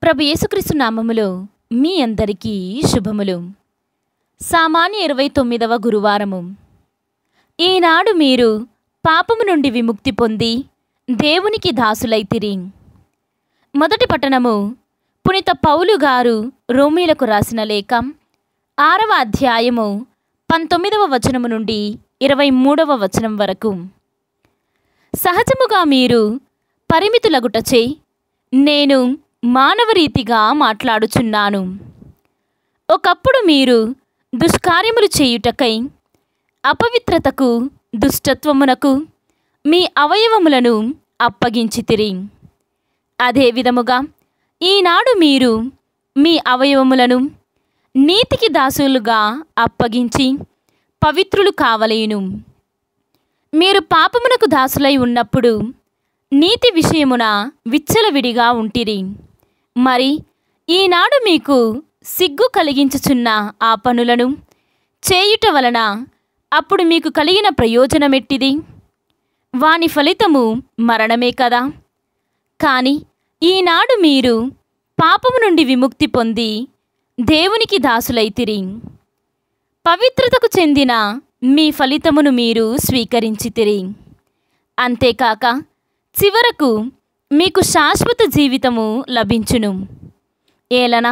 ప్రభు యేసుక్రీస్తు నామములో మీ అందరికీ శుభములు. సామాన్య 29వ గురువారము. ఈనాడు మీరు పాపము నుండి విముక్తి పొంది దేవునికి దాసులైతిరి. మొదటి పట్టణము పునీత పౌలు గారు రోమీలకు రాసిన లేఖ 6వ అధ్యాయము 19వ వచనము నుండి 23వ వచనం వరకు. సహజముగా మీరు పరిమితులగుటచే నేను మానవరీతిగా మాట్లాడుచున్నాను. ఒకప్పుడు మీరు దుష్కార్యములు చేయుటకై అపవిత్రతకు దుష్టత్వమునకు మీ అవయవములను అప్పగించితిరి. అదే విధముగా ఈనాడు మీరు మీ అవయవములను నీతికి దాసులుగా అప్పగించి పవిత్రులు కావలేను. మీరు పాపమునకు దాసులై ఉన్నప్పుడు నీతి విషయమున విచ్చలవిడిగా ఉంటిరి. మరి ఈనాడు మీకు సిగ్గు కలిగించుచున్న ఆ పనులను చేయుట వలన అప్పుడు మీకు కలిగిన ప్రయోజనమెట్టిది? వాని ఫలితము మరణమే కదా. కాని ఈనాడు మీరు పాపము నుండి విముక్తి పొంది దేవునికి దాసులైతిరి. పవిత్రతకు చెందిన మీ ఫలితమును మీరు స్వీకరించితిరి. అంతేకాక చివరకు మీకు శాశ్వత జీవితము లభించును. ఏలన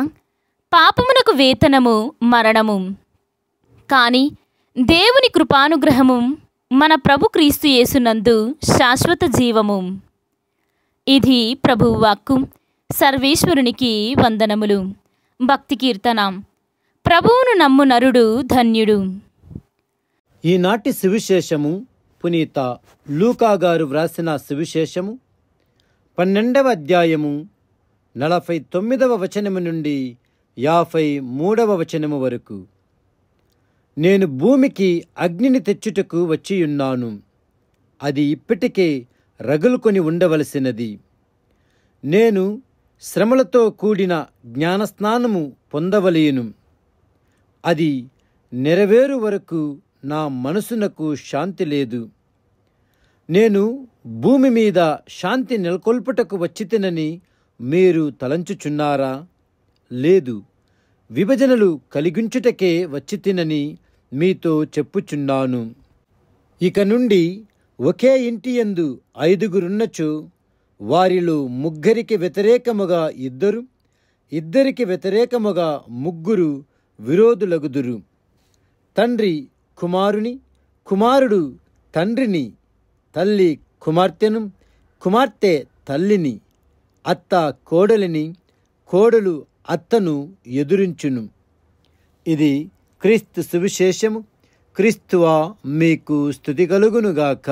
పాపమునకు వేతనము మరణము, కాని దేవుని కృపానుగ్రహము మన ప్రభు క్రీస్తు యేసునందు శాశ్వత జీవము. ఇది ప్రభువు వాక్కు. సర్వేశ్వరునికి వందనములు. భక్తి కీర్తన. ప్రభువును నమ్ము నరుడు ధన్యుడు. ఈనాటి సువిశేషము పునీత లూకా గారు వ్రాసిన సువిశేషము 12వ అధ్యాయము 49వ వచనము నుండి 53వ వచనము వరకు. నేను భూమికి అగ్నిని తెచ్చుటకు వచ్చియున్నాను, అది ఇప్పటికే రగులుకొని ఉండవలసినది. నేను శ్రమలతో కూడిన జ్ఞానస్నానము పొందవలయును. అది నెరవేరు వరకు నా మనసునకు శాంతి లేదు. నేను భూమి మీద శాంతి నెలకొల్పుటకు వచ్చితినని మీరు తలంచుచున్నారా? లేదు, విభజనలు కలిగించుటకే వచ్చితినని మీతో చెప్పుచున్నాను. ఇక నుండి ఒకే ఇంటి యందు 5గురున్నచో వారిలో 3కి వ్యతిరేకముగా 2, 2కి వ్యతిరేకముగా 3 విరోధులగుదురు. తండ్రి కుమారుని, కుమారుడు తండ్రిని, తల్లి కుమార్తెను, కుమార్తె తల్లిని, అత్త కోడలిని, కోడలు అత్తను ఎదురించును. ఇది క్రీస్తు సువిశేషము. క్రీస్తువా మీకు స్తుతి కలుగునుగాక.